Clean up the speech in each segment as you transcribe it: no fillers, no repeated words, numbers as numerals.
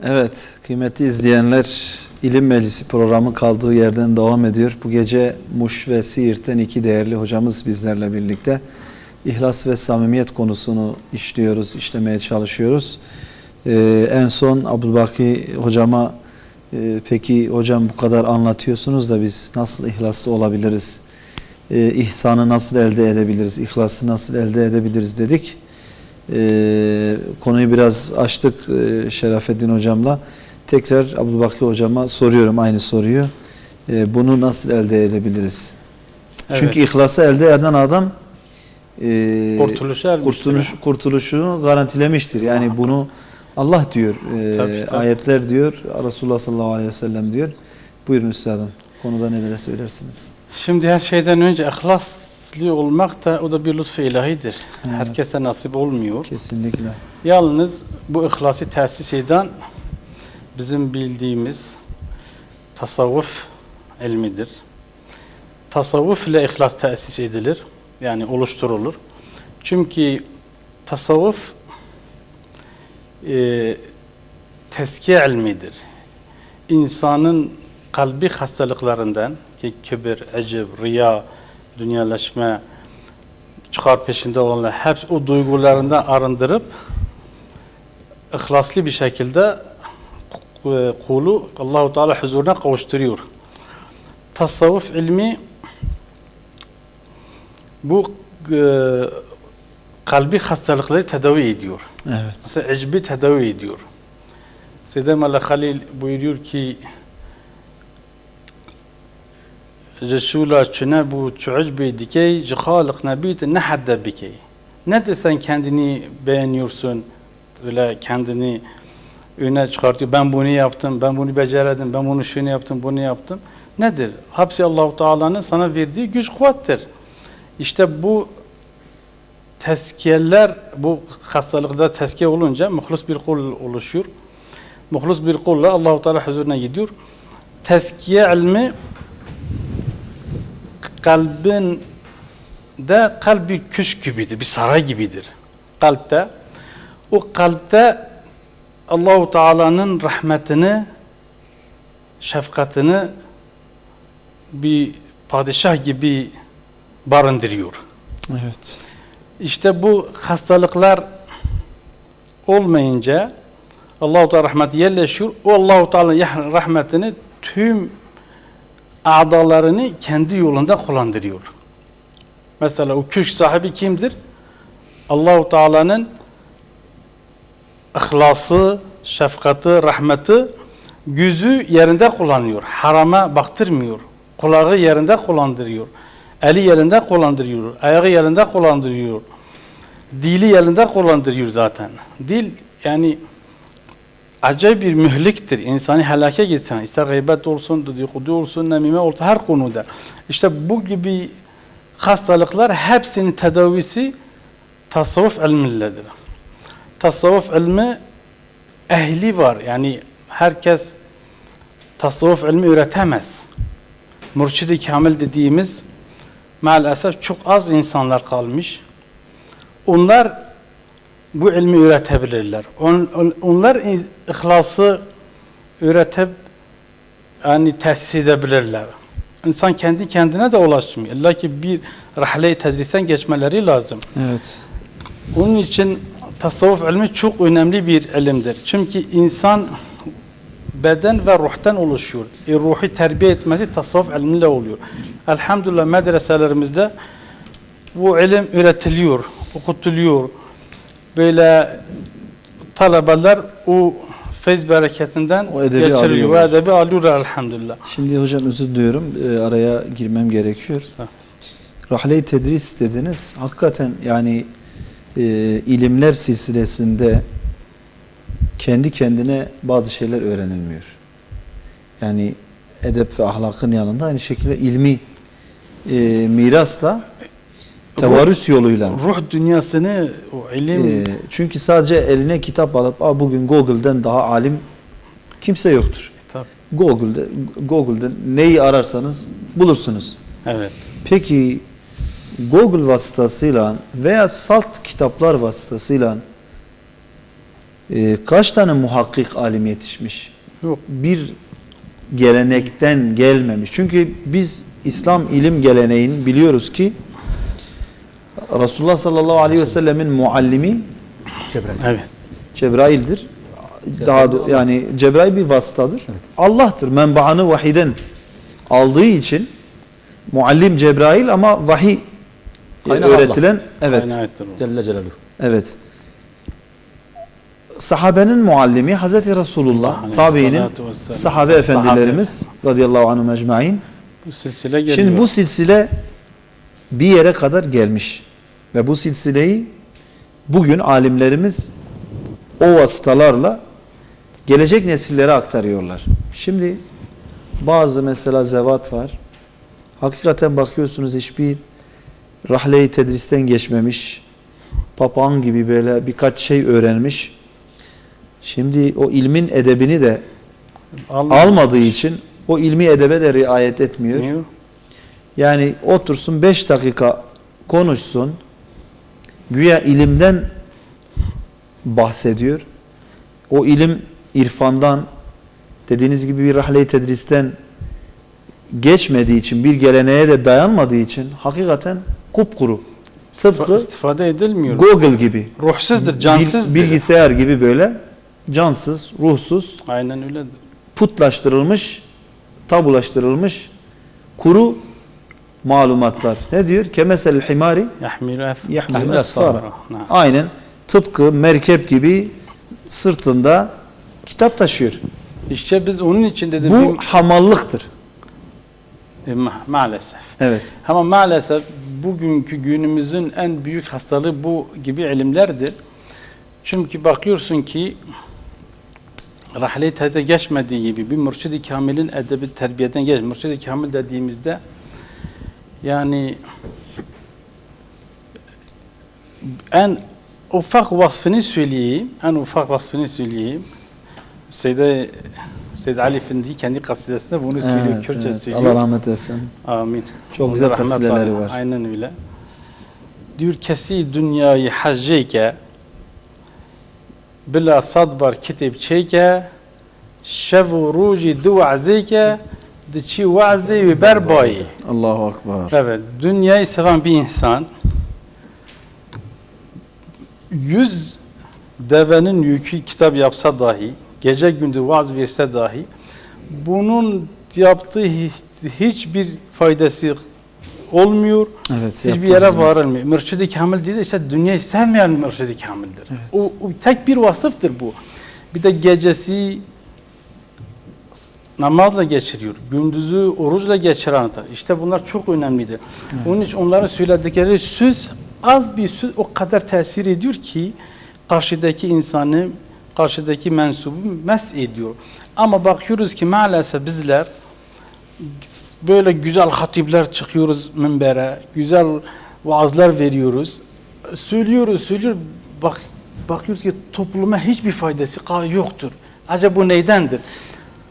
Evet, kıymetli izleyenler, İlim Meclisi programı kaldığı yerden devam ediyor. Bu gece Muş ve Siirt'ten iki değerli hocamız bizlerle birlikte İhlas ve samimiyet konusunu işlemeye çalışıyoruz. En son Abdülbaki hocama, peki hocam bu kadar anlatıyorsunuz da biz nasıl ihlaslı olabiliriz? İhsanı nasıl elde edebiliriz? İhlası nasıl elde edebiliriz dedik. Konuyu biraz açtık Şerafettin hocamla. Tekrar Abdülbaki hocama soruyorum aynı soruyu. Bunu nasıl elde edebiliriz? Evet. Çünkü ihlası elde eden adam kurtuluşunu garantilemiştir. Yani evet. Bunu Allah diyor, tabii. Ayetler diyor, Resulullah sallallahu aleyhi ve sellem diyor. Buyurun üstadım, konuda neler söylersiniz? Şimdi her şeyden önce ihlaslı olmak da o da bir lütfu ilahidir. Evet. Herkese nasip olmuyor. Kesinlikle. Yalnız bu ihlası tesis eden bizim bildiğimiz tasavvuf ilmidir. Tasavvuf ile ihlas tesis edilir. Yani oluşturulur. Çünkü tasavvuf tezkiye ilmidir. İnsanın kalbi hastalıklarından ki kibir, ecib, riya, dünyalaşma, çıkar peşinde olanlar hep o duygularından arındırıp ihlaslı bir şekilde kulu Allah-u Teala huzuruna kavuşturuyor. Tasavvuf ilmi bu kalbi hastalıkları tedavi ediyor. Evet. Mesela ecbi tedavi ediyor. Seyyid Molla Halil buyuruyor ki Resulullah çöne bu çucbi dikey cihalik nebit ne hadde bikey. Nedir sen kendini beğeniyorsun, öyle kendini öne çıkartıyor. Ben bunu yaptım, ben bunu beceredim, ben bunu şunu yaptım, bunu yaptım. Nedir? Hepsi Allah-u Teala'nın sana verdiği güç kuvvettir. İşte bu tezkiyeler, bu hastalıkta tezkiye olunca muhlis bir kul oluşuyor. Muhlis bir kulla Allah-u Teala huzuruna gidiyor. Tezkiye ilmi kalp bir köşk gibidir, bir saray gibidir. Kalpte, o kalpte Allah-u Teala'nın rahmetini, şefkatini bir padişah gibi barındırıyor. Evet. İşte bu hastalıklar olmayınca Allah-u Teala rahmeti yerleşiyor. O Allah-u Teala'nın rahmetini tüm a'dalarını kendi yolunda kullandırıyor. Mesela o köşk sahibi kimdir? Allah-u Teala'nın ihlası, şefkati, rahmeti gözü yerinde kullanıyor. Harama baktırmıyor. Kulağı yerinde kullandırıyor. Eli yerinde kullandırıyor. Ayağı yerinde kullandırıyor. Dili yerinde kullandırıyor zaten. Dil yani acayip bir mühliktir. İnsanı helake getiren. İster gıybet olsun, dedikodu olsun, nemime olsun, her konuda. İşte bu gibi hastalıklar hepsinin tedavisi tasavvuf ilmindedir. Tasavvuf ilmi ehli var. Yani herkes tasavvuf ilmi öğretemez. Mürşid-i kamil dediğimiz maalesef çok az insanlar kalmış. Onlar bu ilmi öğretebilirler. Onlar ihlası öğretip yani tesis edebilirler. İnsan kendi kendine de ulaşmıyor. İlla ki bir rahle-i tedrisen geçmeleri lazım. Evet. Onun için tasavvuf ilmi çok önemli bir ilimdir. Çünkü insan beden ve ruhtan oluşuyor. Ruhu terbiye etmesi tasavvuf ilmiyle oluyor. Elhamdülillah medreselerimizde bu ilim öğretiliyor, okutuluyor. Böyle talebeler o feyz bereketinden geçiriliyor ve edebi alıyorlar elhamdülillah. Şimdi hocam özür diliyorum, araya girmem gerekiyor. Rahle-i tedris dediniz. Hakikaten yani ilimler silsilesinde kendi kendine bazı şeyler öğrenilmiyor. Yani edep ve ahlakın yanında aynı şekilde ilmi mirasla tevarüs yoluyla. Ruh dünyasını o ilim. Çünkü sadece eline kitap alıp bugün Google'den daha alim kimse yoktur. Google'da neyi ararsanız bulursunuz. Evet. Peki Google vasıtasıyla veya salt kitaplar vasıtasıyla Kaç tane muhakkik alim yetişmiş? Yok. Bir gelenekten gelmemiş. Çünkü biz İslam ilim geleneğini biliyoruz ki Resulullah sallallahu aleyhi ve sellemin muallimi Evet. Cebrail'dir. Yani Cebrail bir vasıtadır. Evet. Allah'tır. Menbaını vahiden aldığı için muallim Cebrail ama vahiy Kaynağı öğretilen evet. Kaynağıdır o. Celle Celaluhu. Evet. Sahabenin muallimi Hazreti Resulullah, tabiinin Aleyhissalatu vesselam. sahabe efendilerimiz radıyallahu anhum ecmaîn. Bu silsile geliyor. Şimdi bu silsile bir yere kadar gelmiş ve bu silsileyi bugün alimlerimiz o vasıtalarla gelecek nesillere aktarıyorlar. Şimdi bazı mesela zevat var. Hakikaten bakıyorsunuz hiçbir rahle-i tedristen geçmemiş. Papağan gibi böyle birkaç şey öğrenmiş. Şimdi o ilmin edebini de almadığı için o ilmi edebe de riayet etmiyor. Niye? Yani otursun 5 dakika konuşsun. Güya ilimden bahsediyor. O ilim irfandan, dediğiniz gibi bir rahle-i tedristen geçmediği için, bir geleneğe de dayanmadığı için hakikaten kupkuru. Tıpkı istifade edilmiyor. Google gibi. Ruhsuzdur, cansızdır. Bilgisayar gibi böyle cansız, ruhsuz, Aynen öyledir. putlaştırılmış, tabulaştırılmış kuru malumatlar. Ne diyor? Kemesel himari Yahmilu yahmilu asfara. asfara. Aynen tıpkı merkep gibi sırtında kitap taşıyor. İşte biz onun için dedim. Bu hamallıktır. Maalesef. Evet. Ama maalesef bugünkü günümüzün en büyük hastalığı bu gibi ilimlerdir. Çünkü bakıyorsun ki rahle-i tedriste geçmediği gibi bir mürşid-i kamilin edebi terbiyeden geç. Mürşid-i kamil dediğimizde yani en ufak vasfını söyleyeyim. Seyyid Ali Efendi kendi kasidesinde bunu söylüyor. Kürtçe söylüyor. Allah rahmet etsin. Amin. Çok güzel Rahmet kasideleri var. var. Aynen öyle. Diyor kesi dünyayı hacceyke bila sadbar kitip çeyke şevu ruci du'azeyke diçi va'zi ve berbayi. Allahu akbar. Evet. Dünyayı seven bir insan 100 devenin yükü kitap yapsa dahi, gece gündüz vaaz verse dahi bunun yaptığı hiçbir faydası olmuyor. Evet, Hiçbir yaptığı yere hizmet. varılmıyor. Mürşid-i Kamil değil de işte dünyayı sevmeyen Mürşid-i Kamil'dir. Evet. O tek bir vasıftır bu. Bir de gecesi namazla geçiriyor. Gündüzü oruçla geçirendir. İşte bunlar çok önemlidir. Evet. Onun için onların söyledikleri söz az bir söz o kadar tesir ediyor ki karşıdaki insanı, karşıdaki mensubu mes ediyor. Ama bakıyoruz ki maalesef bizler böyle güzel hatipler çıkıyoruz minbere, güzel vaazlar veriyoruz. Söylüyoruz. Bakıyoruz ki topluma hiçbir faydası yoktur. Acaba bu neydendir?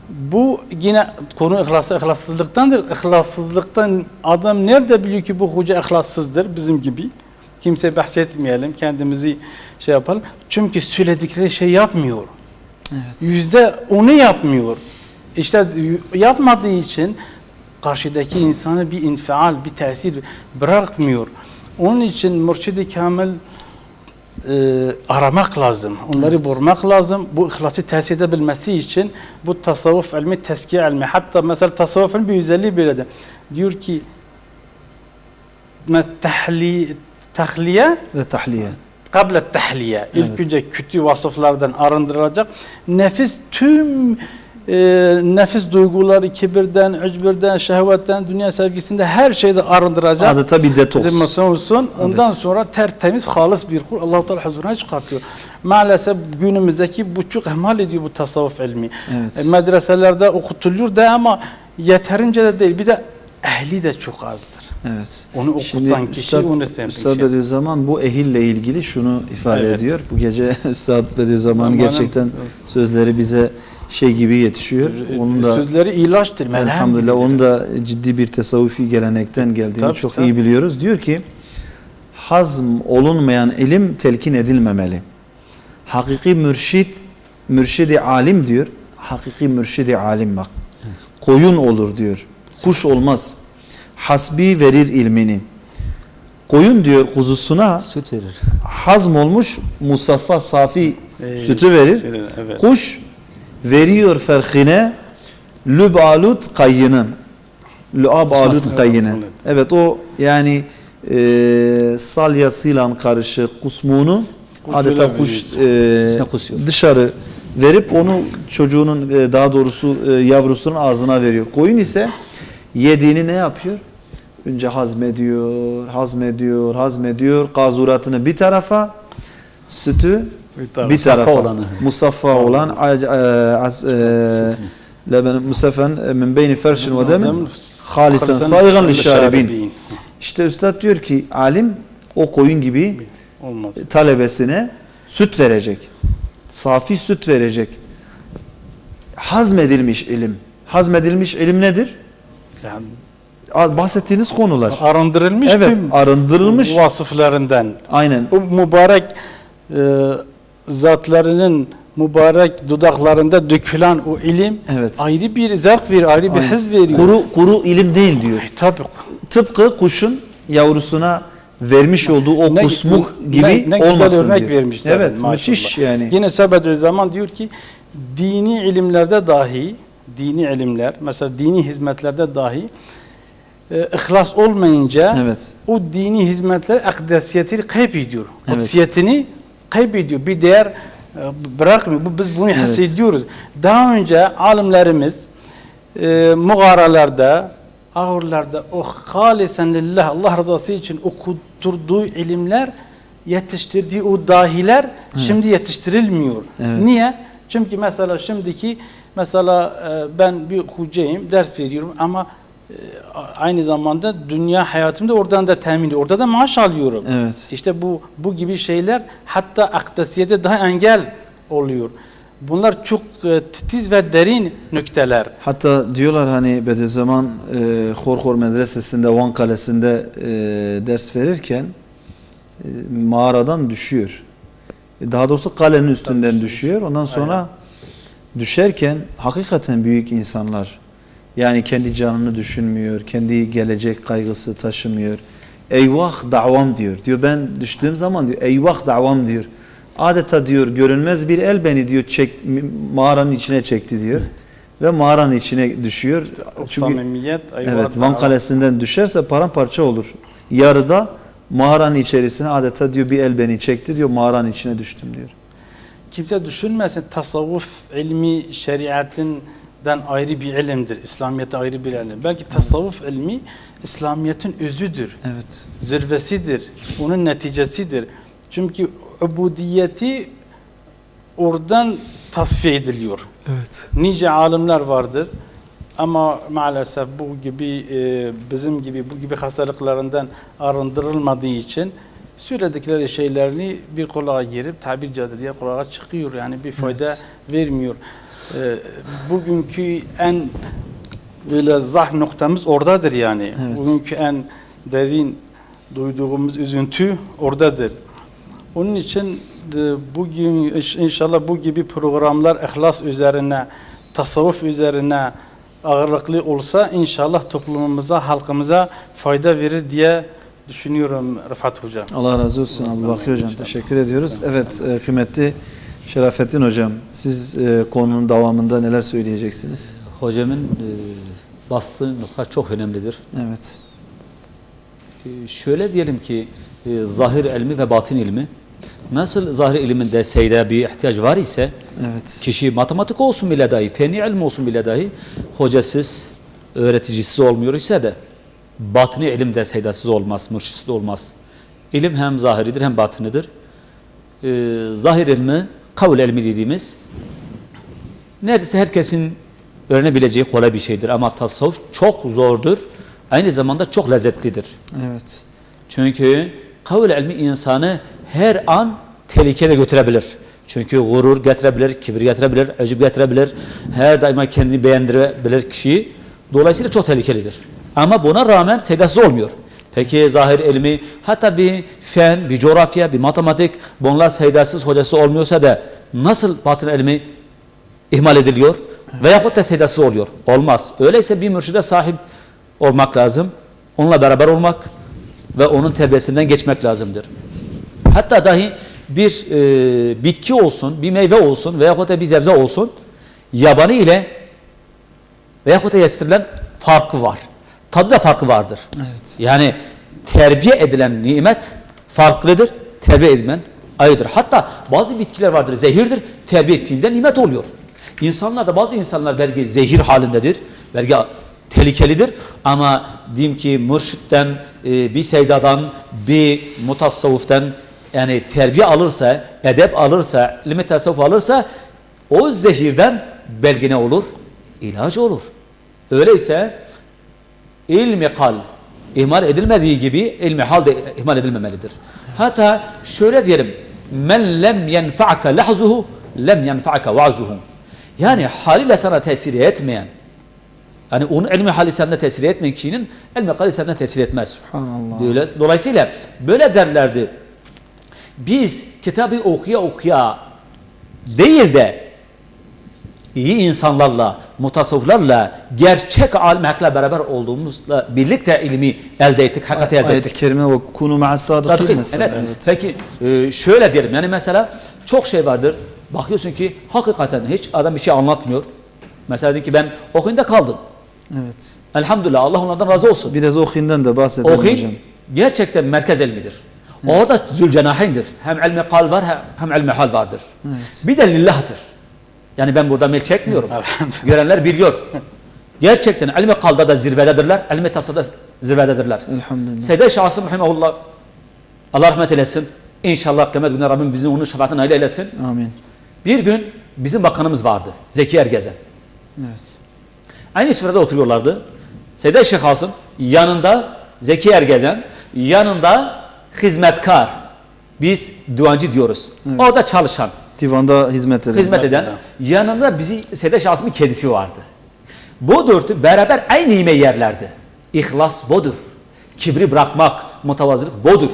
Bu yine konu ihlassızlıktandır. İhlassızlıktan adam nerede biliyor ki bu hoca ihlassızdır bizim gibi? Kimse bahsetmeyelim, kendimizi şey yapalım. Çünkü söyledikleri şey yapmıyor. Evet. %10'u yapmıyor. İşte yapmadığı için karşıdaki insana bir infial, bir tesir bırakmıyor. Onun için Mürşid-i Kamil aramak lazım. Onları bulmak lazım. Bu ihlası tesir edebilmesi için bu tasavvuf ilmi, teskiye ilmi. Hatta mesela tasavvuf ilmi bir özelliği böyledir. Diyor ki tahliye Ve tahliye. kabla tahliye. İlk Evet. önce kötü vasıflardan arındırılacak. Nefis tüm nefis duyguları, kibirden, ücbirden, şehvetten, dünya sevgisinden her şeyden arındıracak. Adeta bir detoks. Zimmetine olsun. Ondan Evet. sonra tertemiz, halis bir kul Allah-u Teala huzuruna çıkartıyor. Maalesef günümüzdeki bu çok ihmal ediyor bu tasavvuf ilmi. Evet. Medreselerde okutuluyor da ama yeterince de değil. Bir de ehli de çok azdır. Evet. Onu Şimdi okutan kişi, onu isteyen Üstad kişi. Bediüzzaman bu ehille ilgili şunu ifade Evet. ediyor. Bu gece Üstad Bediüzzaman Aman gerçekten evet. sözleri bize şey gibi yetişiyor. Onun da Sözleri ilaçtır. melhem elhamdülillah gibidir. onun da ciddi bir tasavvufi gelenekten geldiğini Tabii, çok tabii. iyi biliyoruz. Diyor ki hazm olunmayan ilim telkin edilmemeli. Hakiki mürşidi alim diyor. Hakiki mürşidi alim bak. Koyun olur diyor. Kuş olmaz. Hasbi verir ilmini. Koyun diyor kuzusuna Süt verir. hazm olmuş musaffa safi sütü verir. Evet. Kuş veriyor ferhine lüb alut kayyının. Lüab alut kayyını. Evet o yani salyasıyla karışık kusmuğunu adeta kuş dışarı verip onu çocuğunun daha doğrusu yavrusunun ağzına veriyor. Koyun ise yediğini ne yapıyor? Önce hazmediyor. Kazuratını bir tarafa, sütü bir tarafa. Musaffa olan musaffen min beyni ferşin ve demin halisen saygan lişaribin. İşte üstad diyor ki alim o koyun gibi Olmaz. talebesine süt verecek. Safi süt verecek. Hazmedilmiş ilim. Hazmedilmiş ilim nedir? Yani Bahsettiğiniz konular. arındırılmış Evet, tüm arındırılmış. vasıflarından. Aynen. O mübarek zatlarının mübarek dudaklarında dökülen o ilim Evet. ayrı bir zevk veriyor, ayrı bir Aynen. his veriyor. Kuru ilim değil diyor. Tabii. Tıpkı kuşun yavrusuna vermiş olduğu o kusmuk gibi ne güzel olmasın örnek diyor. vermiş zaten, Evet, maşallah. müthiş yani. Yine Sabedüzzaman diyor ki dini ilimlerde dahi dini ilimler mesela dini hizmetlerde dahi ihlas olmayınca Evet. o dini hizmetler akdesiyetini kaybediyor. Evet. Kutsiyetini kaybediyor. Bir değer bırakmıyor. Biz bunu hissediyoruz. Daha önce alimlerimiz mugaralarda, ahurlarda o halisen lillah Allah rızası için okuturduğu ilimler, yetiştirdiği o dahiler şimdi yetiştirilmiyor. Evet. Niye? Çünkü mesela şimdiki ben bir hocayım, ders veriyorum ama aynı zamanda dünya hayatımda oradan da temin ediyorum. Orada da maaş alıyorum. Evet. İşte bu gibi şeyler hatta akdesiyete daha engel oluyor. Bunlar çok titiz ve derin nükteler. Hatta diyorlar hani Bediüzzaman Horhor Medresesi'nde Van Kalesi'nde ders verirken mağaradan düşüyor. Daha doğrusu kalenin üstünden düşüyor. Ondan sonra düşerken hakikaten büyük insanlar yani kendi canını düşünmüyor, kendi gelecek kaygısı taşımıyor. Eyvah davam diyor. Diyor ben düştüğüm zaman diyor eyvah davam diyor. Adeta diyor görünmez bir el beni diyor mağaranın içine çekti diyor. Evet. Ve mağaranın içine düşüyor. Çünkü samimiyet, evet Van Kalesi'nden düşerse paramparça olur. Yarıda mağaranın içerisine adeta diyor bir el beni çekti diyor mağaranın içine düştüm diyor. Kimse düşünmesin tasavvuf ilmi şeriatından ayrı bir ilimdir. İslamiyet'e ayrı bir ilim. Belki tasavvuf ilmi İslamiyet'in özüdür. Evet. Zirvesidir. Onun neticesidir. Çünkü ubudiyeti oradan tasfiye ediliyor. Evet. Nice alimler vardır ama maalesef bu gibi bizim gibi bu gibi hastalıklarından arındırılmadığı için söyledikleri şeylerini bir kulağa girip tabir caizse diye kulağa çıkıyor. Yani bir fayda vermiyor. Bugünkü en böyle zaaf noktamız oradadır yani. Evet. Bugünkü en derin duyduğumuz üzüntü oradadır. Onun için bugün inşallah bu gibi programlar ihlas üzerine, tasavvuf üzerine ağırlıklı olsa inşallah toplumumuza, halkımıza fayda verir diye düşünüyorum Rıfat Hocam. Allah razı olsun Abdülbaki Hocam. Teşekkür ediyoruz. Evet kıymetli Şerafettin Hocam siz konunun devamında neler söyleyeceksiniz? Hocamın bastığı nokta çok önemlidir. Evet. Şöyle diyelim ki zahir ilmi ve batın ilmi nasıl zahir ilminde seyde bir ihtiyaç var ise Evet. kişi matematik olsun bile dahi, feni ilm olsun bile dahi hocasız, öğreticisiz olmuyor ise de batını ilimde seydasız olmaz, mürşitsiz olmaz. İlim hem zahiridir hem batınidir. Zahir ilmi, kavl ilmi dediğimiz neredeyse herkesin öğrenebileceği kolay bir şeydir ama tasavvuf çok zordur. Aynı zamanda çok lezzetlidir. Evet. Çünkü kavl ilmi insanı her an tehlikeye götürebilir. Çünkü gurur getirebilir, kibir getirebilir, ecib getirebilir. Her daima kendini beğendirebilir kişiyi. Dolayısıyla çok tehlikelidir. Ama buna rağmen seydasız olmuyor. Peki zahir ilmi, hatta bir fen, bir coğrafya, bir matematik, bunlar seydasız hocası olmuyorsa da nasıl batın ilmi ihmal ediliyor? Veyahut da seydasız oluyor. Olmaz. Öyleyse bir mürşide sahip olmak lazım. Onunla beraber olmak ve onun terbiyesinden geçmek lazımdır. Hatta dahi bir bitki olsun, bir meyve olsun veyahut da bir sebze olsun, yabani ile veyahut da yetiştirilen farkı var. Tadı da farkı vardır. Evet. Yani terbiye edilen nimet farklıdır, terbiye edilen ayrıdır. Hatta bazı bitkiler vardır, zehirdir, terbiye ettiğinde nimet oluyor. İnsanlar da, bazı insanlar belki zehir halindedir, belki tehlikelidir ama diyeyim ki mürşitten, bir seydadan, bir mutasavvuften yani terbiye alırsa, edep alırsa, ilmi tasavvuf alırsa o zehirden belki ne olur? İlaç olur. Öyleyse ilmi kal ihmal edilmediği gibi ilmi hal de ihmal edilmemelidir. Hatta şöyle diyelim, men lem yenfa'ka lahzuhu lem yenfa'ka va'zuhu. Yani haliyle sana tesir etmeyen, yani onun ilmi hali sende tesir etmeyen kişinin ilmi hali sende tesir etmez. Subhanallah. Dolayısıyla böyle derlerdi. Biz kitabı okuya değil de iyi insanlarla, mutasavvıflarla, gerçek alimlerle beraber olduğumuzla birlikte ilmi elde ettik, hakikati elde Ayet-i ettik. kerime ve kunu ma'as sadikin mesela. Evet. Peki şöyle diyelim, yani mesela çok şey vardır. Bakıyorsun ki hakikaten hiç adam bir şey anlatmıyor. Mesela dedi ki ben okuyunda kaldım. Evet. Elhamdülillah, Allah onlardan razı olsun. Biraz okuyundan da bahsedelim hocam. Okuyin gerçekten merkez ilmidir. Orada zülcenahindir. Hem ilmi kal var hem ilmi hal vardır. Evet. Bir de lillahtır. Yani ben burada mil çekmiyorum. Görenler biliyor. Gerçekten ilmi kalda da zirvededirler. İlmi tasada zirvededirler. Elhamdülillah. Seyyid Şahsım rahimehullah, Allah rahmet eylesin. İnşallah kıyamet günü Rabbim bizim onun şefaatine nail eylesin. Amin. Bir gün bizim bakanımız vardı. Zeki Ergezen. Evet. Aynı sırada oturuyorlardı. Seyyid Şeyh Hasım yanında Zeki Ergezen, yanında hizmetkar. Biz duancı diyoruz. Evet. Orada çalışan, Divanda hizmet eden. hizmet eden. Yanında bizi Seyyid Şahsım'ın kedisi vardı. Bu dörtü beraber aynı yemeği yerlerdi. İhlas budur. Kibri bırakmak, mutavazılık budur.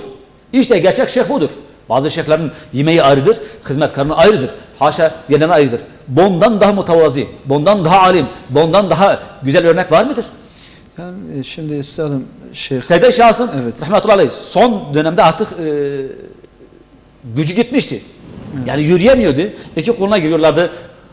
İşte gerçek şeyh budur. Bazı şeyhlerin yemeği ayrıdır, hizmetkarının ayrıdır. Haşa diğerlerine ayrıdır. Bundan daha mutavazi, bundan daha alim, bundan daha güzel örnek var mıdır? Yani şimdi üstadım Şeyh Seyyid Şahsım Evet. rahmetullahi aleyh son dönemde artık gücü gitmişti. Yani yürüyemiyordu. İki koluna giriyorlardı,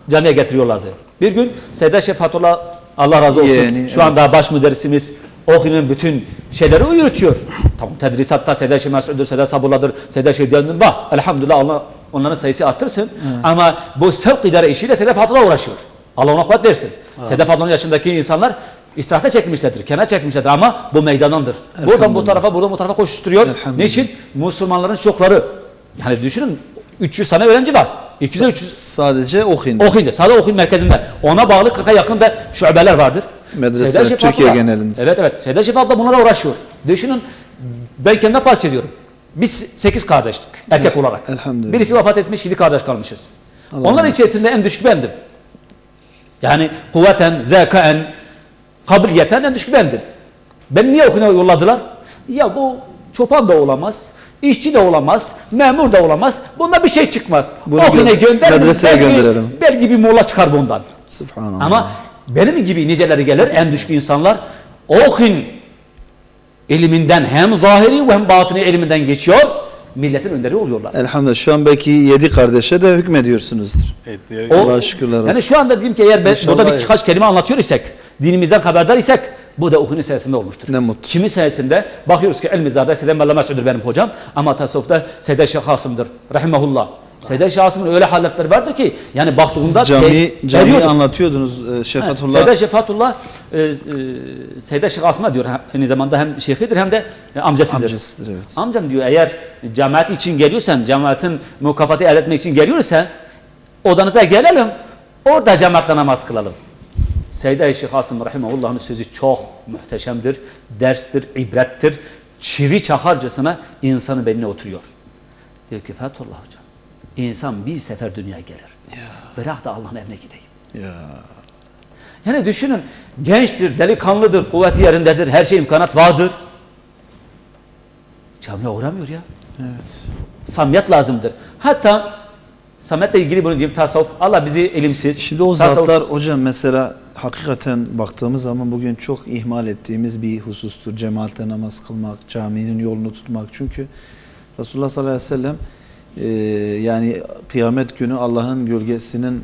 camiye getiriyorlardı. Bir gün Seyyid Şeyh Fatullah, Allah razı olsun, Yani, şu anda baş müderrisimiz Ohi'nin bütün şeyleri yürütüyor. Tamam, tedrisatta Seyyid Şeyh Mesud'dur, Seyyid Sabullah'dır, Seyyid Şeyh Diyan'dır var. Elhamdülillah, Allah onların sayısı arttırsın. Ama bu sevk idare işiyle Seyyid Fatullah uğraşıyor. Allah ona kuvvet versin. Seyyid Fatullah'ın yaşındaki insanlar istirahate çekmişlerdir, kenara çekmişlerdir ama bu meydandandır. Buradan bu tarafa, buradan bu tarafa koşuşturuyor. Niçin? Müslümanların çokları, yani düşünün 300 tane öğrenci var. 200-300 sadece okuyun. Okuyun, sadece okuyun merkezinde. Ona bağlı 40'a yakın da şubeler vardır. Medreseler Seyyid Şeyh Türkiye Fatullah, genelinde. Evet evet. Seyyid Şeyh Fatullah bunlara uğraşıyor. Düşünün, ben kendimden bahsediyorum. Biz 8 kardeştik erkek olarak. Elhamdülillah. Birisi vefat etmiş, 7 kardeş kalmışız. Allah Onlar rahmet içerisinde eylesin. en düşük bendim. Yani kuvveten, zekaen, kabiliyeten en düşük bendim. Ben niye okuyuna yolladılar? Ya bu çoban da olamaz, işçi de olamaz, memur da olamaz. Bunda bir şey çıkmaz. Bunu Okuyuna gönderelim. medreseye gönderelim. Belki bir molla çıkar bundan. Subhanallah. Ama benim gibi niceleri gelir, en düşük insanlar okuyun ilminden hem zahiri ve hem batini ilminden geçiyor. Milletin önderi oluyorlar. Elhamdülillah şu an belki 7 kardeşe de hükmediyorsunuzdur. Evet, Allah'a şükürler olsun. Yani şu anda diyeyim ki eğer İnşallah burada birkaç kelime anlatıyor isek, dinimizden haberdar isek, bu da okuyun sayesinde olmuştur. Ne mutlu. Kimi sayesinde? Bakıyoruz ki el-Mizar'da Seyyid Mevla Mesud'dur benim hocam ama tasavvufta Seyyid Şeyh Hasım'dır. Rahimahullah. Seyyid Şeyh Hasım'ın öyle halletleri vardır ki yani baktığında Cami anlatıyordunuz Şefatullah. Seyyid Şeyh Fatullah Seyyid Şeyh Hasım'a diyor aynı zamanda hem şeyhidir hem de amcasıdır. Amcasıdır, evet. Amcam diyor eğer cemaat için geliyorsan, cemaatin mükafatı elde etmek için geliyorsan odanıza gelelim, orada cemaatle namaz kılalım. Seyyid Şeyh Hasım Rahimahullah'ın sözü çok muhteşemdir, derstir, ibrettir. Çivi çakarcasına insanın beynine oturuyor. Diyor ki Fethullah hocam, insan bir sefer dünyaya gelir. Bırak da Allah'ın evine gideyim. Ya. Yani düşünün, gençtir, delikanlıdır, kuvveti yerindedir, her şey imkanat vardır. camiye uğramıyor ya. Evet. Samimiyet lazımdır. Hatta samimiyetle ilgili bunu diyeyim, tasavvuf. Allah bizi ilimsiz, Şimdi o zatlar tasavvufsuz- hocam mesela hakikaten baktığımız zaman bugün çok ihmal ettiğimiz bir husustur. Cemaatle namaz kılmak, caminin yolunu tutmak. Çünkü Resulullah sallallahu aleyhi ve sellem yani kıyamet günü Allah'ın gölgesinin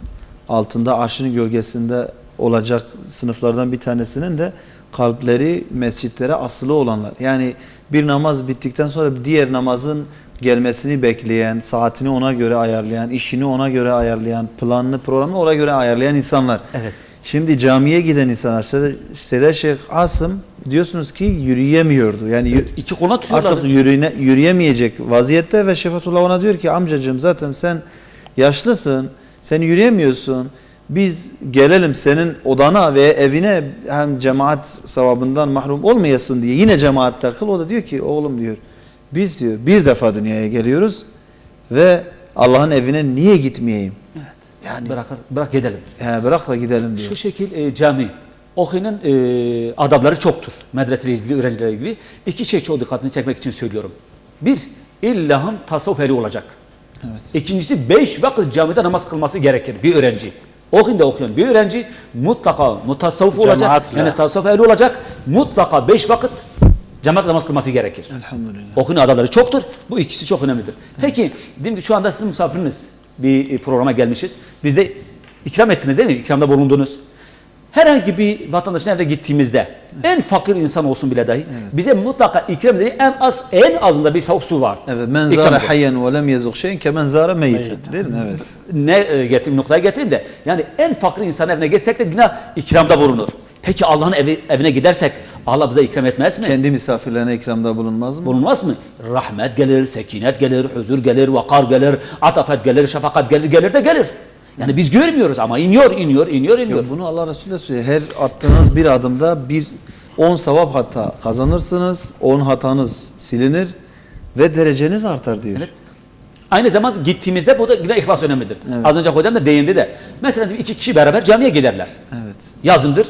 altında, arşının gölgesinde olacak sınıflardan bir tanesinin de kalpleri mescitlere asılı olanlar. Yani bir namaz bittikten sonra diğer namazın gelmesini bekleyen, saatini ona göre ayarlayan, işini ona göre ayarlayan, planını, programını ona göre ayarlayan insanlar. Evet. Şimdi camiye giden insanlar, Sede Şeyh Asım diyorsunuz ki yürüyemiyordu. Yani İki koluna tutuyorlardı. artık yürüyemeyecek vaziyette ve Şefatullah ona diyor ki amcacığım zaten sen yaşlısın, sen yürüyemiyorsun. Biz gelelim senin odana ve evine hem cemaat sevabından mahrum olmayasın diye yine cemaatte kıl. O da diyor ki oğlum diyor biz diyor bir defa dünyaya geliyoruz ve Allah'ın evine niye gitmeyeyim? Evet. Yani Bırak gidelim. bırak da gidelim diyor. Şu şekil cami. Okuyunun adabları çoktur. Medreseyle ilgili, öğrencilerle ilgili. İki şey çok dikkatini çekmek için söylüyorum. Bir, illahın tasavvuf ehli olacak. Evet. İkincisi 5 vakit camide namaz kılması gerekir bir öğrenci. Okuyunda okuyan bir öğrenci mutlaka mutasavvuf olacak. Cemaatle. Yani tasavvuf ehli olacak. Mutlaka 5 vakit cemaat namaz kılması gerekir. Elhamdülillah. Okuyun adabları çoktur. Bu ikisi çok önemlidir. Peki, diyelim ki şu anda sizin misafiriniz bir programa gelmişiz. Biz de ikram ettiniz değil mi? İkramda bulundunuz. Herhangi bir vatandaşın evine gittiğimizde en fakir insan olsun bile dahi bize mutlaka ikram edildiği en azında bir soğuk su var. Evet. Men İkram zâre ediyor. hayyen ve lem yezuk şeyin kemen zâre meyiten. Değil mi? Evet. Ne getireyim, noktaya getireyim de yani en fakir insan evine geçsek de yine ikramda bulunur. Peki Allah'ın evine gidersek Allah bize ikram etmez mi? Kendi misafirlerine ikramda bulunmaz mı? Bulunmaz mı? Rahmet gelir, sekinet gelir, huzur gelir, vakar gelir, atafet gelir, şefakat gelir de gelir. Yani biz görmüyoruz ama iniyor. Yok, bunu Allah Resulü de söylüyor. Her attığınız bir adımda 10 sevap hatta kazanırsınız, 10 hatanız silinir ve dereceniz artar diyor. Evet. Aynı zaman gittiğimizde bu da yine ihlas önemlidir. Evet. Az önce hocam da değindi de. Mesela 2 kişi beraber camiye giderler. Evet. Yazındır.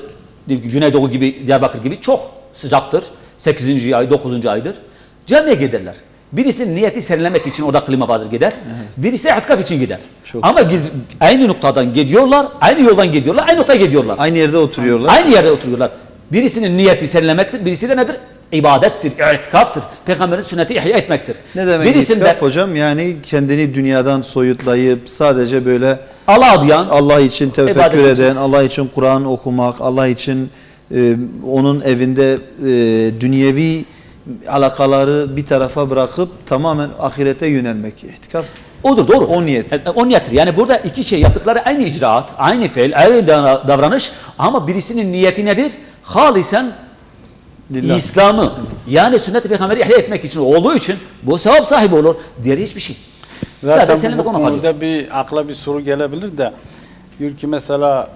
Diyelim ki Güneydoğu gibi, Diyarbakır gibi çok sıcaktır. 8. ay, 9. aydır. Camiye giderler. Birisi niyeti serinlemek için orada klima vardır gider. Birisi de itikaf için gider. Çok ama aynı noktadan gidiyorlar, aynı yoldan gidiyorlar, aynı noktaya gidiyorlar. Aynı yerde oturuyorlar. Aynı yerde oturuyorlar. Birisinin niyeti serinlemektir, birisi de nedir? İbadettir, itikaftır. Peygamberin sünneti ihya etmektir. Ne demek Birisinde itikaf hocam? Yani kendini dünyadan soyutlayıp sadece böyle Allah adayan, Allah için tefekkür İbadet eden, Allah için Kur'an okumak, Allah için onun evinde dünyevi alakaları bir tarafa bırakıp tamamen ahirete yönelmek. İtikaf odur doğru. o niyet. O niyettir. Yani burada iki şey yaptıkları aynı icraat, aynı fiil, aynı davranış ama birisinin niyeti nedir? Halisen Lillah. İslam'ı yani sünnet-i peygamberi ihya etmek için olduğu için bu sevap sahibi olur. Diğeri hiçbir şey. Zaten Zaten senin bu de konu kalıyor. konuda bir akla bir soru gelebilir de diyor ki mesela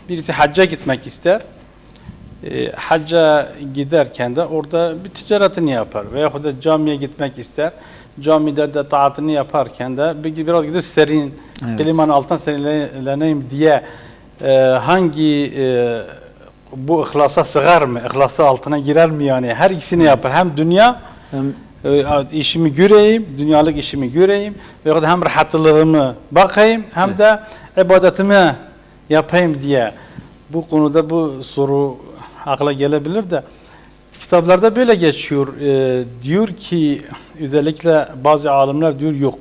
birisi hacca gitmek ister. Hacca giderken de orada bir ticaretini yapar veya da camiye gitmek ister. Camide de taatını yaparken de biraz gider serin, Evet. klimanın altından serinleneyim diye hangi bu ihlasa sığar mı? İhlası altına girer mi yani? Her ikisini yapar. Hem dünya Hem işimi göreyim, dünyalık işimi göreyim ve hem rahatlığımı bakayım hem de ibadetimi yapayım diye. Bu konuda bu soru akla gelebilir de kitaplarda böyle geçiyor. Diyor ki özellikle bazı alimler diyor yok.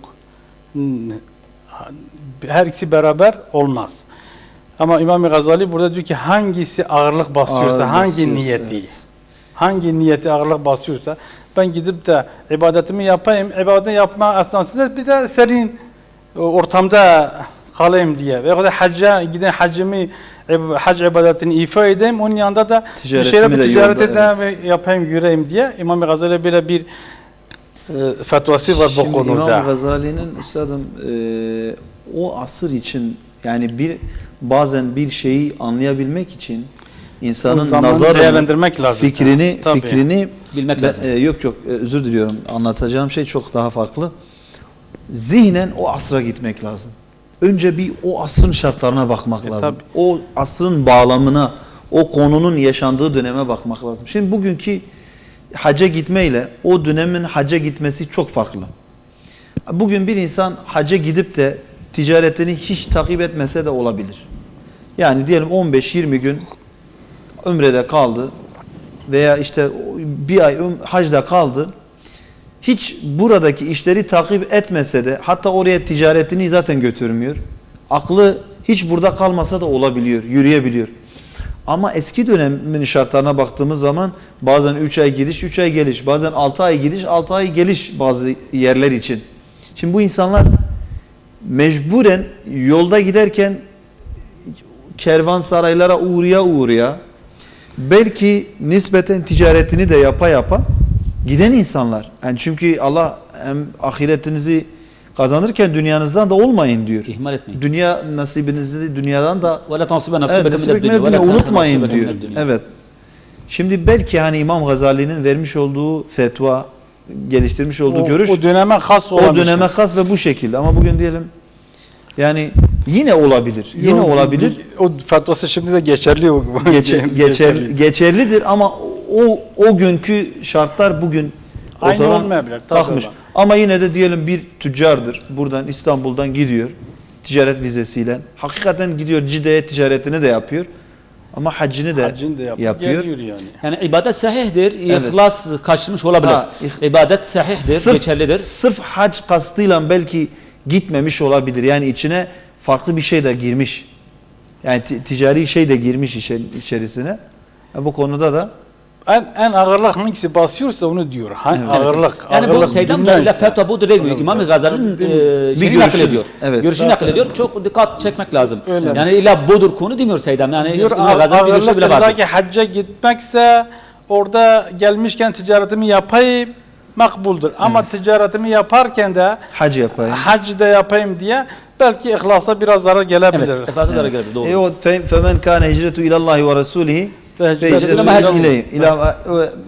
Her ikisi beraber olmaz. Ama İmam Gazali burada diyor ki hangisi ağırlık basıyorsa, Ağır hangi basıyorsa, niyeti, evet. hangi niyeti ağırlık basıyorsa ben gidip de ibadetimi yapayım, ibadet yapma esnasında bir de serin ortamda kalayım diye veya da hacca giden hac ibadetini ifa edeyim, onun yanında da bir şeyler bir ticaret edeyim ve yapayım, yürüyeyim diye İmam Gazali böyle bir fetvası var bu Şimdi konuda. İmam Gazali'nin üstadım o asır için yani bazen bir şeyi anlayabilmek için O insanın zamanı nazarını, değerlendirmek lazım. Tabii. fikrini Bilmek lazım. yok özür diliyorum, anlatacağım şey çok daha farklı. Zihnen o asra gitmek lazım. Önce bir o asrın şartlarına bakmak lazım. Tabii. O asrın bağlamına, o konunun yaşandığı döneme bakmak lazım. Şimdi bugünkü hacca gitmeyle o dönemin hacca gitmesi çok farklı. Bugün bir insan hacca gidip de ticaretini hiç takip etmese de olabilir. Yani diyelim 15-20 gün Ümre'de kaldı veya işte bir ay hacda kaldı. Hiç buradaki işleri takip etmese de, hatta oraya ticaretini zaten götürmüyor. Aklı hiç burada kalmasa da olabiliyor, yürüyebiliyor. Ama eski dönemin şartlarına baktığımız zaman bazen 3 ay gidiş, 3 ay geliş, bazen 6 ay gidiş, 6 ay geliş bazı yerler için. Şimdi bu insanlar mecburen yolda giderken kervansaraylara uğraya belki nispeten ticaretini de yapa giden insanlar. Yani çünkü Allah hem ahiretinizi kazanırken dünyanızdan da olmayın diyor. İhmal etmeyin. Dünya nasibinizi dünyadan da وَلَا تَنْصِبَ evet, نَصِبَكَ nasip مِنَ etmeyi الدُّنْيَا وَلَا unutmayın تَنْصِبَ diyor. نَصِبَكَ مِنَ الدُّنْيا. Evet. Şimdi belki hani İmam Gazali'nin vermiş olduğu fetva, geliştirmiş olduğu görüş o döneme has olan o döneme has ve bu şekilde. Ama bugün diyelim yani yine olabilir. Yine olabilir. O fetvası şimdi de geçerli. Geçerlidir ama o günkü şartlar bugün Aynı ortadan olmayabilir. kalkmış. Ama yine de diyelim bir tüccardır. Buradan İstanbul'dan gidiyor. Ticaret vizesiyle. Hakikaten gidiyor Cide'ye ticaretini de yapıyor. Ama haccını da yapıyor. Yani. Yani ibadet sahihdir, ihlas kaçmış olabilir. İbadet sahihdir, geçerlidir. Sırf hac kastıyla belki gitmemiş olabilir. Yani içine farklı bir şey de girmiş. Yani ticari şey de girmiş içerisine. Bu konuda da En ağırlık hangisi basıyorsa onu diyor. Ağırlık. Yani bu Seyyid'in ile fetva budur değil mi? İmam Gazali'nin şeyini nakil ediyor. Evet. Görüşünü nakil ediyor. Çok dikkat çekmek lazım. Öyle. Yani illa budur konu demiyor Seyyid'im. Yani Diyor İmam Gazali'nin görüşü bile vardır. ağırlık hacca gitmekse orada gelmişken ticaretimi yapayım makbuldür. Ama ticaretimi yaparken de hac yapayım. hac da yapayım diye belki ihlasa biraz zarar gelebilir. Evet. İhlasa zarar gelebilir. Doğru. O femen kana hicretu ilallahi ve rasulihi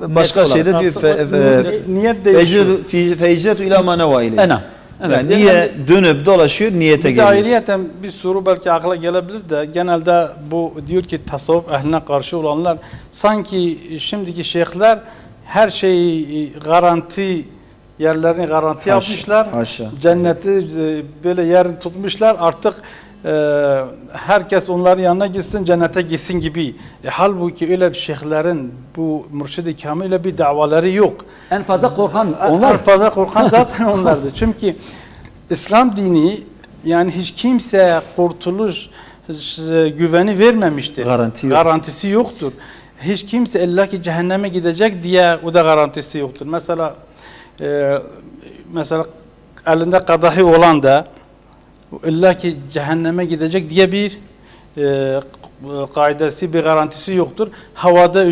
başka şeyde diyor niyet değişiyor. fecretu ila ma neva ileyh. Evet. Yani niye dönüp dolaşıyor niyete Bir de geliyor. ayrıyeten bir soru belki akla gelebilir de genelde bu diyor ki tasavvuf ehline karşı olanlar sanki şimdiki şeyhler her şeyi garanti yerlerini garanti yapmışlar. Haşa. Cenneti böyle yerini tutmuşlar artık herkes onların yanına gitsin cennete gitsin gibi. Halbuki öyle bir şeyhlerin bu mürşid-i kamil bir davaları yok. En fazla korkan onlar. En fazla korkan zaten onlardı. Çünkü İslam dini yani hiç kimseye kurtuluş güveni vermemiştir. Garantisi yoktur. Hiç kimse illa ki cehenneme gidecek diye o da garantisi yoktur. Mesela elinde kadahi olan da illa ki cehenneme gidecek diye bir kaidesi, bir garantisi yoktur. Havada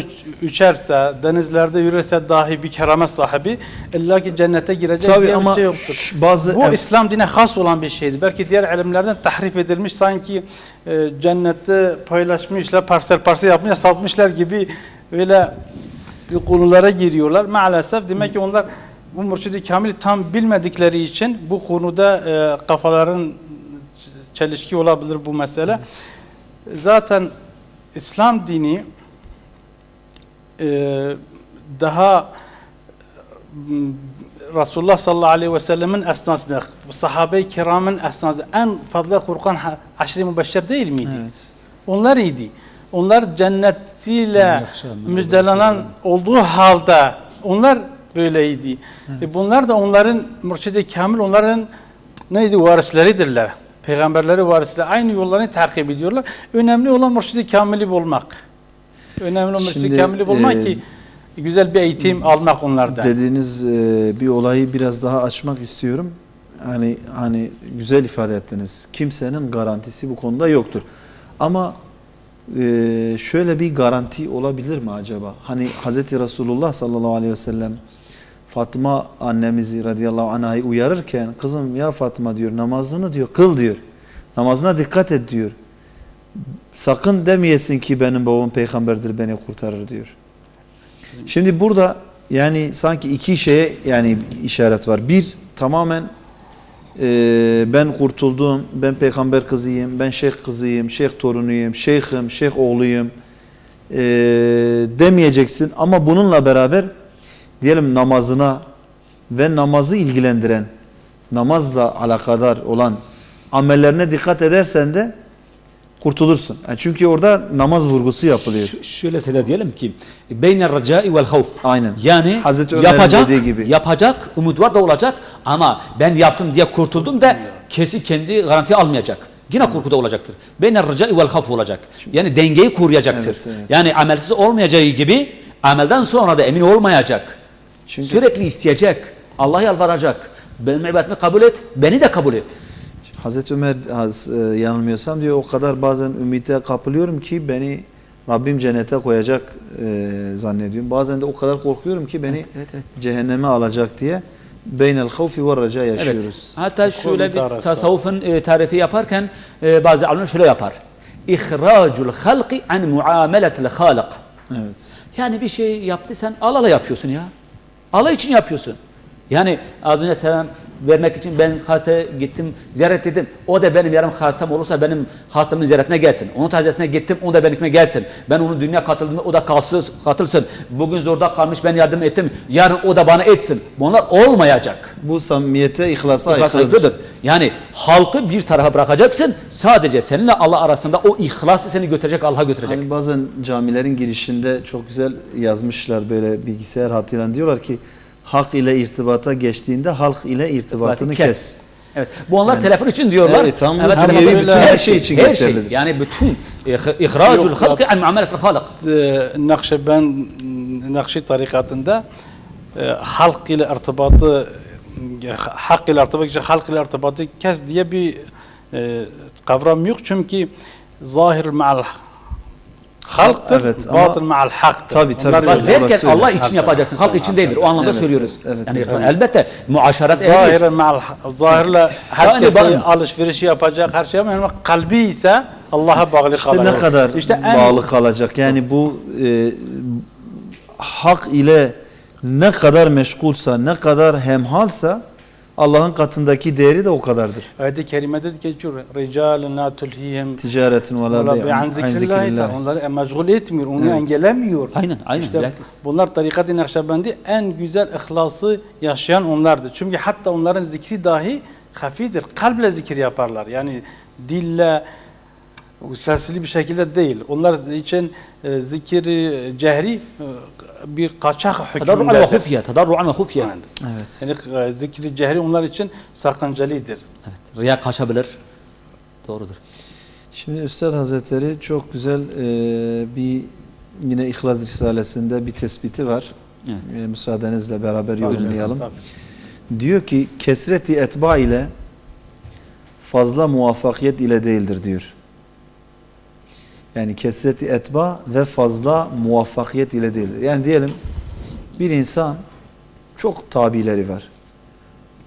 uçarsa, denizlerde yürürse dahi bir keramet sahibi illa ki cennete girecek tabii diye ama bir şey yoktur. Bazı bu İslam dine has olan bir şeydir. Belki diğer ilimlerden tahrif edilmiş, sanki cennette paylaşmışlar, parsel yapmışlar, satmışlar gibi öyle bir konulara giriyorlar. Maalesef demek ki onlar bu mürşid-i kamili tam bilmedikleri için bu konuda kafaların çelişki olabilir bu mesele. Zaten İslam dini daha Resulullah sallallahu aleyhi ve sellemin esnasında, sahabe-i kiramın esnasında en fazla korkan aşire-i mübeşşer değil miydi? Evet. Onlar idi. Onlar cennetiyle müjdelenen olduğu halde onlar böyleydi. Evet. Bunlar da onların mürşid-i kamil, onların neydi? Varisleridirler. Peygamberleri varisleri aynı yollarını takip ediyorlar. Önemli olan mürşid-i kamili bulmak. Önemli olan mürşid-i kamili bulmak ki güzel bir eğitim almak onlardan. Dediğiniz bir olayı biraz daha açmak istiyorum. Hani güzel ifade ettiniz. Kimsenin garantisi bu konuda yoktur. Ama şöyle bir garanti olabilir mi acaba? Hani Hz. Resulullah sallallahu aleyhi ve sellem Fatıma annemizi radıyallahu anh'ı uyarırken kızım ya Fatıma diyor namazını diyor kıl diyor. Namazına dikkat et diyor. Sakın demeyesin ki benim babam peygamberdir beni kurtarır diyor. Şimdi burada yani sanki iki şeye yani işaret var. Bir tamamen ben kurtuldum, ben peygamber kızıyım, ben şeyh kızıyım, şeyh torunuyum, şeyh oğluyum demeyeceksin. Ama bununla beraber diyelim namazına ve namazı ilgilendiren, namazla alakadar olan amellerine dikkat edersen de kurtulursun. Yani çünkü orada namaz vurgusu yapılıyor. Şöyle de diyelim ki beyne racai vel havf. Aynen. Yani Hazreti Ömer'in yapacak, dediği gibi. yapacak, umut var da olacak ama ben yaptım diye kurtuldum da kesin kendi garanti almayacak. Yine korkuda olacaktır. Beyne racai vel havf olacak. Yani dengeyi koruyacaktır. Evet, evet. Yani amelsiz olmayacağı gibi amelden sonra da emin olmayacak. Çünkü Sürekli isteyecek. Allah'a yalvaracak. Benim ibadetimi kabul et, beni de kabul et. Hazreti Ömer yanılmıyorsam diyor o kadar bazen ümide kapılıyorum ki beni Rabbim cennete koyacak zannediyorum. Bazen de o kadar korkuyorum ki beni Evet. cehenneme alacak diye beynel havfi ve raca yaşıyoruz. Evet. Hatta şöyle bir arası. tasavvufun tarifi yaparken bazı alimler şöyle yapar. İhracul halqi an muameletil halik. Evet. Yani bir şey yaptıysan Allah yapıyorsun ya. Allah için yapıyorsun. Yani az önce selam vermek için ben hasta gittim, ziyaret ettim. O da benim yarım hastam olursa benim hastamın ziyaretine gelsin. Onun taziyesine gittim, o da benimkine gelsin. Ben onun dünya katıldığında o da katılsın. Bugün zorda kalmış ben yardım ettim. Yarın o da bana etsin. Bunlar olmayacak. Bu samimiyete, ihlasa İhlas aykırıdır. aykırıdır. Yani halkı bir tarafa bırakacaksın. Sadece seninle Allah arasında o ihlası seni götürecek, Allah'a götürecek. Hani bazen camilerin girişinde çok güzel yazmışlar böyle bilgisayar hatıyla diyorlar ki hak ile irtibata geçtiğinde halk ile irtibatını kes. Evet. Bu onlar telefon için diyorlar. Evet, tam bu telefon dünyevi için, bütün her şey için her geçerlidir. Yani bütün ihracul Yok, halqi an muameletil halik. Nakşi tarikatında halk ile irtibatı hak ile irtibatı halk ile irtibatı kes diye bir kavram yok çünkü zahir ma'al halktır, Evet, ama- batın ma'al haktır. Tabii, tabii, Onlar tabii. öyle. Derken orası öyle. Allah için yapacaksın. Halk için değildir. O anlamda Evet, söylüyoruz. evet, Yani evet. elbette muaşeret ehliyiz. Zahiren ma'al zahirle herkesle Yani alışverişi yapacak her şey ama kalbi ise Allah'a bağlı İşte kalacak. ne kadar İşte en bağlı kalacak. Yani bu hak ile ne kadar meşgulsa, ne kadar hemhalsa Allah'ın katındaki değeri de o kadardır. ayet-i kerimede geçiyor. Ricalun la tulhihim Ticaretin ve la Valla bey'un beyan an zikrillahi zikrillah. onları meşgul etmiyor, onu Evet. engellemiyor. Aynen, İşte bilakis. bunlar tarikat-ı Nakşibendi en güzel ihlası yaşayan onlardır. Çünkü hatta onların zikri dahi hafidir. Kalple zikir yaparlar. Yani dille sesli bir şekilde değil. Onlar için zikir cehri bir kaçak Tadarruan ve hükmündedir. hufye. Tadarruan ve hufye. Evet. Yani zikri cehri onlar için sakıncalıdır. Evet. Riya kaçabilir. Doğrudur. Şimdi Üstad Hazretleri çok güzel bir yine İhlas Risalesi'nde bir tespiti var. Evet. Müsaadenizle beraber yorumlayalım. Tabii. Diyor ki kesreti etba ile fazla muvaffakiyet ile değildir diyor. Yani kesreti etba ve fazla muvaffakiyet ile değildir. Yani diyelim bir insan çok tabileri var.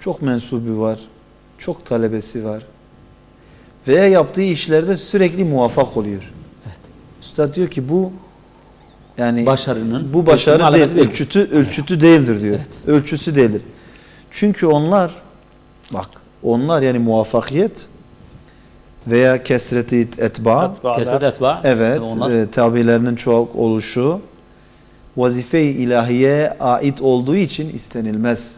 Çok mensubu var. Çok talebesi var. Veya yaptığı işlerde sürekli muvaffak oluyor. Evet. Üstad diyor ki bu yani Başarının bu başarı alameti değil, değildir. ölçütü değildir diyor. Evet. Ölçüsü değildir. Çünkü onlar yani muvaffakiyet veya kesreti etba, Keset etba. evet, Onlar. tabilerinin çok oluşu vazife-i ilahiye ait olduğu için istenilmez.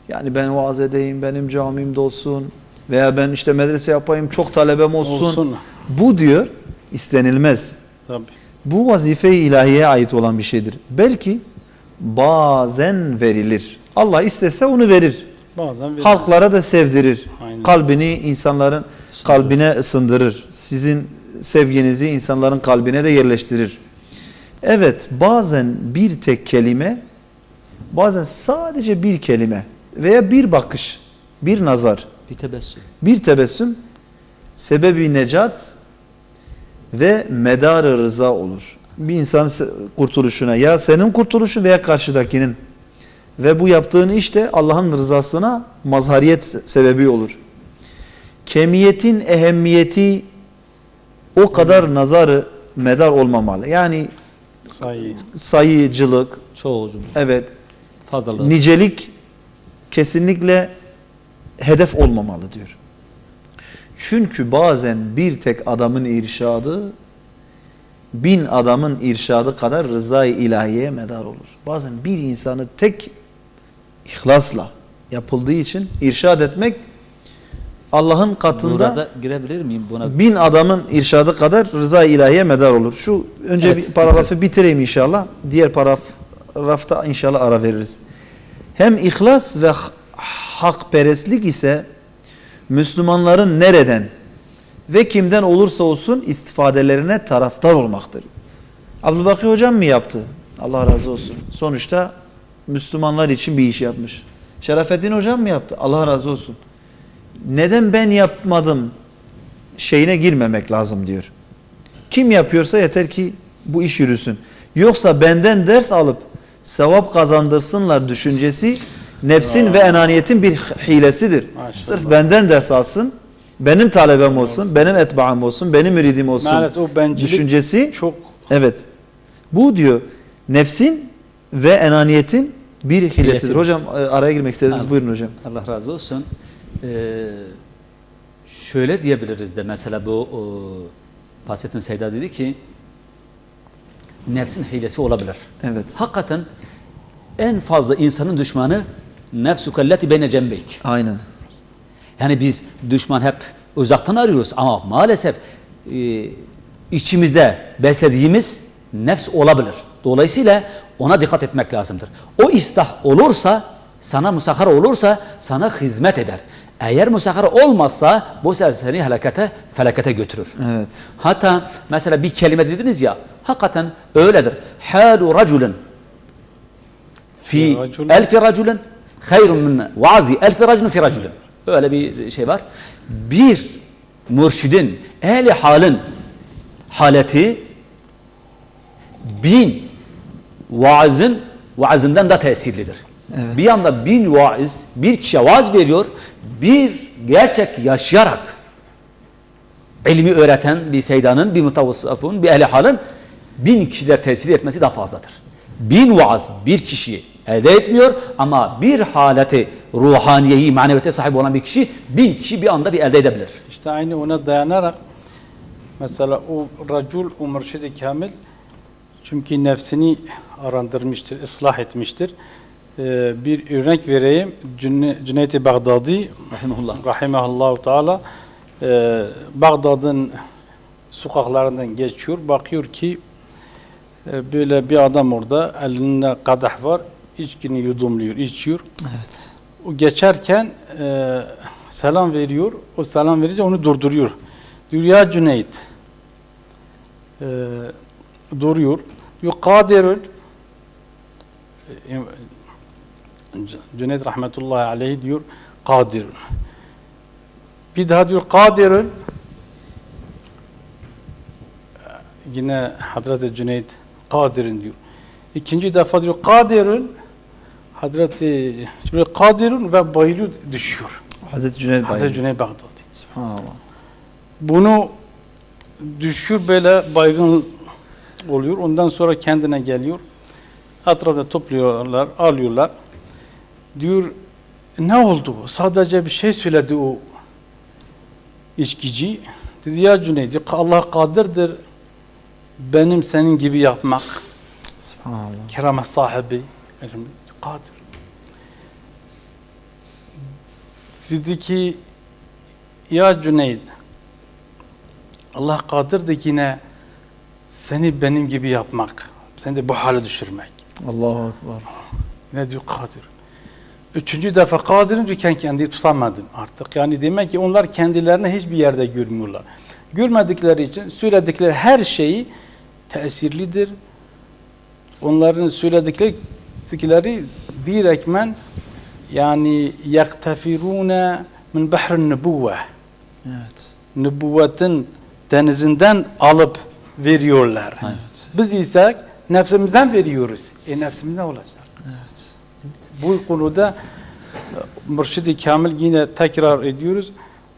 Yani ben vaaz edeyim, benim camim dolsun veya ben işte medrese yapayım, çok talebem olsun. Bu diyor istenilmez. Tabii. Bu vazife-i ilahiyeye ait olan bir şeydir. Belki bazen verilir. Allah istese onu verir. Bazen Halklara da sevdirir. Aynen. Kalbini insanların kalbine ısındırır. Sizin sevginizi insanların kalbine de yerleştirir. Evet, bazen bir tek kelime, bazen sadece bir kelime veya bir bakış, bir nazar, Bir tebessüm. bir tebessüm sebebi necat ve medar-ı rıza olur. Bir insan kurtuluşuna ya senin kurtuluşun veya karşıdakinin ve bu yaptığın iş de Allah'ın rızasına mazhariyet sebebi olur. Kemiyetin ehemmiyeti o kadar nazarı medar olmamalı. Yani sayıcılık, Çoğuzum. evet, Fazlalığı. nicelik kesinlikle hedef olmamalı diyor. Çünkü bazen bir tek adamın irşadı 1000 adamın irşadı kadar rızayı ilahiyeye medar olur. Bazen bir insanı tek ihlasla yapıldığı için irşad etmek Allah'ın katında Burada girebilir miyim buna? 1000 adamın irşadı kadar rıza ilahiye medar olur. Şu önce Evet, bir paragrafı bitireyim inşallah. Diğer paragrafta inşallah ara veririz. Hem ihlas ve hakperestlik ise Müslümanların nereden ve kimden olursa olsun istifadelerine taraftar olmaktır. Abdülbaki hocam mı yaptı? Allah razı olsun. Sonuçta Müslümanlar için bir iş yapmış. Şerafettin hocam mı yaptı? Allah razı olsun. Neden ben yapmadım şeyine girmemek lazım diyor. Kim yapıyorsa yeter ki bu iş yürüsün. Yoksa benden ders alıp sevap kazandırsınlar düşüncesi nefsin ve enaniyetin bir hilesidir. Maşallah. Sırf benden ders alsın, benim talebem olsun, benim etbaam olsun, benim müridim olsun Maalesef o bencillik düşüncesi. çok Evet. Bu diyor nefsin ve enaniyetin bir hilesidir. Hilesi. Hocam araya girmek istediniz. Tamam. Buyurun hocam. Allah razı olsun. Şöyle diyebiliriz de mesela bu Fahrettin Seyda dedi ki nefsin hilesi olabilir. Evet. Hakikaten en fazla insanın düşmanı nefsukelleti beyne cembeyk. Aynen. Yani biz düşman hep uzaktan arıyoruz ama maalesef içimizde beslediğimiz nefs olabilir. Dolayısıyla ona dikkat etmek lazımdır. O istah olursa, sana musahhar olursa sana hizmet eder. Eğer musahhar olmazsa bu sefer seni felakete götürür. Evet. Hatta mesela bir kelime dediniz ya, hakikaten öyledir. Halu raculun fi elfi raculun hayrun min vazi elfi raculun fi raculun. Öyle bir şey var. Bir mürşidin, ehli halin haleti 1000 vaazından da tesirlidir. Evet. Bir anda 1000 vaiz, bir kişiye vaaz veriyor, bir gerçek yaşayarak ilmi öğreten bir seydanın, bir mutavvıssafın, bir ehli halin 1000 kişiler tesir etmesi daha fazladır. 1000 vaaz bir kişiyi elde etmiyor ama bir haleti ruhaniyeyi, maneviyete sahip olan bir kişi 1000 kişi bir anda bir elde edebilir. İşte aynı ona dayanarak mesela o racul, o mürşid-i kamil çünkü nefsini arındırmıştır, ıslah etmiştir. Bir örnek vereyim. Cüneyd-i Bağdadi Rahimahullah. rahimahullahu teala Bağdad'ın sokaklarından geçiyor. Bakıyor ki böyle bir adam orada elinde kadeh var. İçkini yudumluyor, içiyor. Evet. O geçerken selam veriyor. O selam verince onu durduruyor. Diyor ya Cüneyt. Duruyor. Diyor kadirül. Cüneyt rahmetullahi aleyhi diyor kadirül. Bir daha diyor kadirül. Yine Hazreti Cüneyt kadirün diyor. İkinci defa diyor kadirün. Hazreti kadirün ve bayılıyor, düşüyor. Hazreti Cüneyd Hazreti Bayır. Cüneyt Bağdadi. Subhanallah. Bunu düşüyor böyle baygın oluyor. Ondan sonra kendine geliyor. Etrafında topluyorlar, alıyorlar. Diyor ne oldu? Sadece bir şey söyledi o içkici. Dedi ya Cüneyt, Allah kadirdir benim senin gibi yapmak. Subhanallah. Keramet sahibi. Kadir. Dedi ki ya Cüneyt Allah kadirdir yine seni benim gibi yapmak. Seni de bu hale düşürmek. Allahu Ekber. Ne diyor kadir. Üçüncü defa kadirin diyorken kendini tutamadım artık. Yani demek ki onlar kendilerini hiçbir yerde görmüyorlar. Görmedikleri için söyledikleri her şeyi tesirlidir. Onların söyledikleri direktmen yani yaktefirune min bahrin nübüvve. Evet. Nübüvvetin denizinden alıp veriyorlar. Evet. Biz ise nefsimizden veriyoruz. Nefsimiz ne olacak? Evet. Bu konuda Mürşid-i Kamil yine tekrar ediyoruz.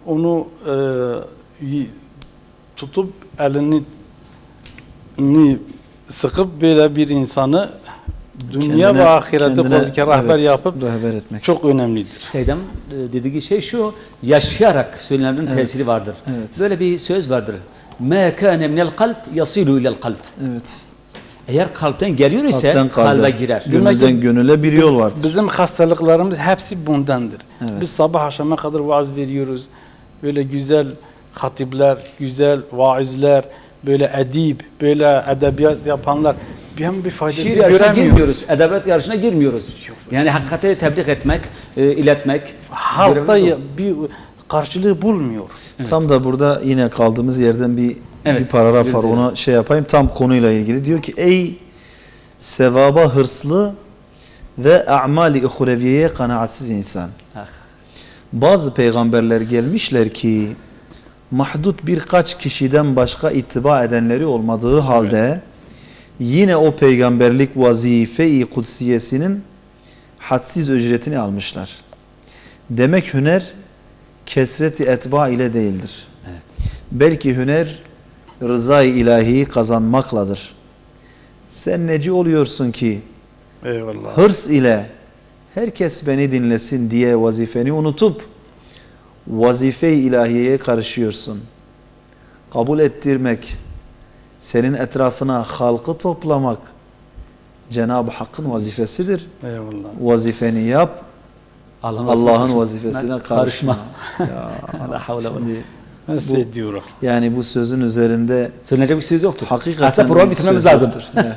Onu tutup elini sıkıp böyle bir insanı Dünya Kendine- ve ahireti kendine, kozuken rehber evet, yapıp rehber etmek. çok önemlidir. Seydem dediği şey şu, yaşayarak söylenenlerin Evet, tesiri vardır. evet. Böyle bir söz vardır. مَا كَانَ مِنَ الْقَلْبِ يَصِيلُ اِلَى الْقَلْبِ. Evet. Eğer kalpten geliyor ise Kalpten kalbe, kalbe girer. gönülden gönüle bir yol vardır. Bizim hastalıklarımız hepsi bundandır. Evet. Biz sabah akşama kadar vaaz veriyoruz. Böyle güzel hatipler, güzel vaizler, böyle edip, böyle edebiyat yapanlar bir faydası Şiir yarışına göremiyoruz. girmiyoruz, edebiyat yarışına girmiyoruz. Yani hakikati tebliğ etmek, iletmek. Halkta görevimiz o. bir karşılığı bulmuyor. Tam da burada yine kaldığımız yerden bir Evet, paragraf var. bir Ona şey yapayım. Tam konuyla ilgili. Diyor ki ey sevaba hırslı ve a'mali uhureviyeye kanaatsiz insan. Ah. Bazı peygamberler gelmişler ki mahdut birkaç kişiden başka ittiba edenleri olmadığı halde yine o peygamberlik vazife-i kudsiyesinin hadsiz ücretini almışlar. Demek hüner kesreti etba ile değildir. Evet. Belki hüner rızayı ilahiyi kazanmakladır. Sen neci oluyorsun ki Eyvallah. hırs ile herkes beni dinlesin diye vazifeni unutup vazife-i ilahiyeye karışıyorsun. Kabul ettirmek, senin etrafına halkı toplamak Cenab-ı Hakk'ın vazifesidir. Eyvallah. Vazifeni yap, Allah'ın vazifesine karışma. Ya, La havle ve la- şimdi Nasıl ediyor? yani bu sözün üzerinde Söylenecek bir söz yoktur. hakikaten Aslında programı bir bitirmemiz söz lazım. yoktur. Evet.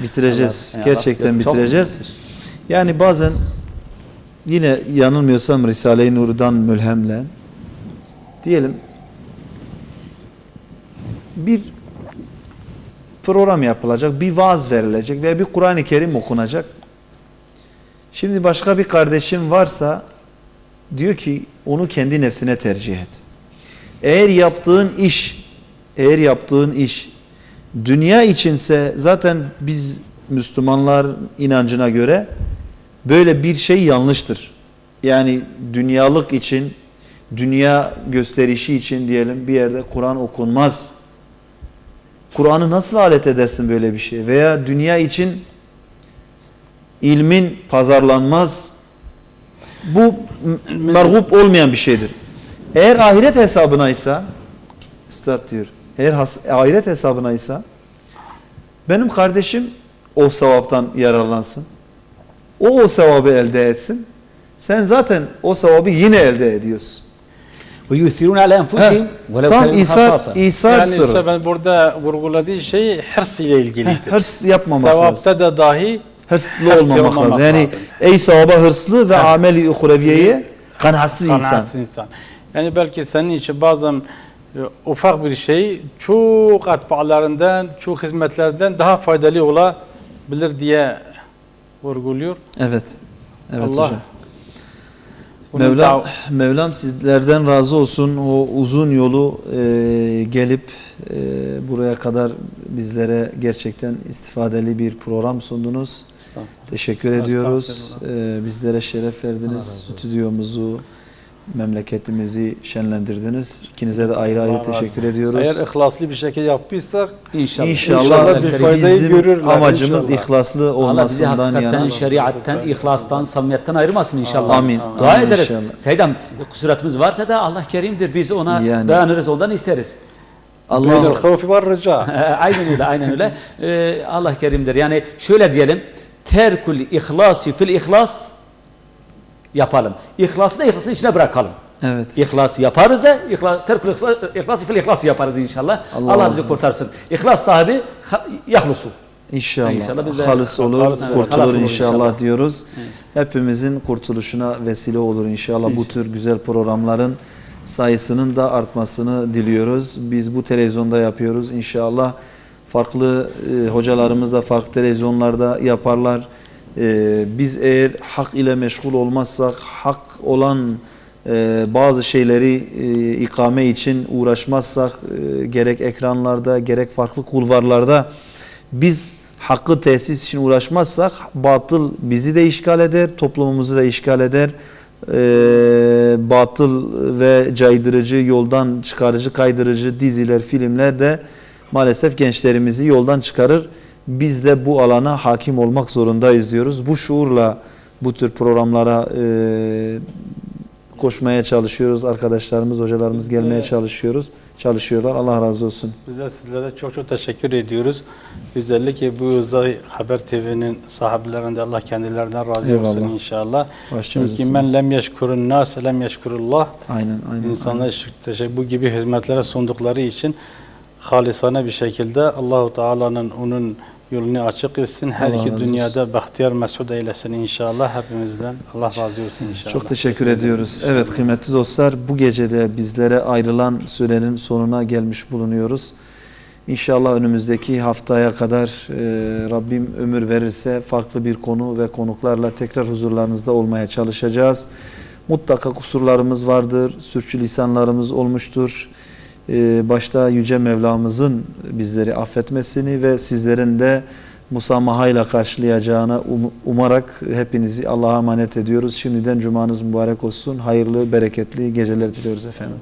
Bitireceğiz. Allah- Gerçekten Allah- çok- bitireceğiz. Yani bazen yine yanılmıyorsam Risale-i Nur'dan mülhemle diyelim bir program yapılacak, bir vaaz verilecek veya bir Kur'an-ı Kerim okunacak. Şimdi başka bir kardeşim varsa diyor ki onu kendi nefsine tercih et. Eğer yaptığın iş dünya içinse zaten biz Müslümanlar inancına göre böyle bir şey yanlıştır. Yani dünyalık için, dünya gösterişi için diyelim bir yerde Kur'an okunmaz. Kur'an'ı nasıl alet edersin böyle bir şey? Veya dünya için ilmin pazarlanmaz. Bu merhup olmayan bir şeydir. Eğer ahiret hesabınaysa, Üstad diyor, eğer ahiret hesabınaysa benim kardeşim o sevaptan yararlansın. O sevabı elde etsin. Sen zaten o sevabı yine elde ediyorsun. Ve yuthirun ala enfusihim ve lev Tam kanu hasasa. İsar Yani sırrı. işte ben burada vurguladığı şey hırs ile ilgilidir. Hırs yapmamak lazım. Sevapta da dahi Hırslı hırs olmamak olmamak lazım. Yani lazım. ey sevaba hırslı ve ameli uhreviyeye kanaatsiz insan. Kanaatsiz insan. Yani belki senin için bazen ufak bir şey çok atbaalarından, çok hizmetlerden daha faydalı olabilir diye vurguluyor. Evet. Evet Allah hocam. bunun Mevlam sizlerden razı olsun. O uzun yolu gelip buraya kadar bizlere gerçekten istifadeli bir program sundunuz. Teşekkür ediyoruz. Bizlere şeref verdiniz. Stüdyomuzu, memleketimizi şenlendirdiniz. İkinize de ayrı ayrı teşekkür ediyoruz. Eğer ihlaslı bir şekilde yapmışsak İnşallah. İnşallah bir faydayı bizim görürler amacımız inşallah. ihlaslı Allah bizi olmasından hakikaten, yana. şeriatten, ihlastan, samimiyetten ayırmasın inşallah. Amin. Dua Amin ederiz. inşallah. Seydem, kusuratımız varsa da Allah kerimdir. Biz ona Yani. dayanırız, ondan isteriz. Beynel Allah havfi var rica. Aynen öyle, aynen öyle. Allah kerimdir. Yani şöyle diyelim, terkul ihlasi fil ihlas yapalım. İhlası da ihlasın içine bırakalım. evet. İhlası yaparız da terkul ihlasi fil ihlası yaparız inşallah. Allah Allah bizi kurtarsın. İhlas sahibi yahlusu. İnşallah. İnşallah biz de Halis olur, halis olur. kurtulur Halis olur inşallah, inşallah. diyoruz. Hepimizin kurtuluşuna vesile olur inşallah. Bu tür güzel programların sayısının da artmasını diliyoruz. Biz bu televizyonda yapıyoruz. İnşallah farklı hocalarımız da farklı televizyonlarda yaparlar. Biz eğer hak ile meşgul olmazsak, hak olan bazı şeyleri ikame için uğraşmazsak, gerek ekranlarda gerek farklı kulvarlarda biz hakkı tesis için uğraşmazsak batıl bizi de işgal eder, toplumumuzu da işgal eder. Batıl ve caydırıcı, yoldan çıkarıcı, kaydırıcı diziler, filmler de maalesef gençlerimizi yoldan çıkarır. Biz de bu alana hakim olmak zorundayız diyoruz. Bu şuurla bu tür programlara koşmaya çalışıyoruz. Arkadaşlarımız, hocalarımız gelmeye çalışıyorlar. Allah razı olsun. Biz de sizlere çok çok teşekkür ediyoruz. Özellikle bu Uzay Haber TV'nin sahiplerinden Allah kendilerinden razı olsun Eyvallah. inşallah. Baş Çünkü tacısınız. men lem yeşkurun nas lem yeşkurullah. Aynen. İnsanlar bu gibi hizmetlere sundukları için halisane bir şekilde Allahu Teala'nın onun yolunu açık etsin. Her Allah iki razı dünyada bahtiyar mesud eylesin inşallah hepimizden. Allah razı olsun inşallah. Çok teşekkür ediyoruz. Evet kıymetli dostlar, bu gece de bizlere ayrılan sürenin sonuna gelmiş bulunuyoruz. İnşallah önümüzdeki haftaya kadar Rabbim ömür verirse farklı bir konu ve konuklarla tekrar huzurlarınızda olmaya çalışacağız. Mutlaka kusurlarımız vardır, sürçülisanlarımız olmuştur. Başta Yüce Mevlamızın bizleri affetmesini ve sizlerin de musamahayla karşılayacağına umarak hepinizi Allah'a emanet ediyoruz. Şimdiden cumanız mübarek olsun. Hayırlı, bereketli geceler diliyoruz efendim.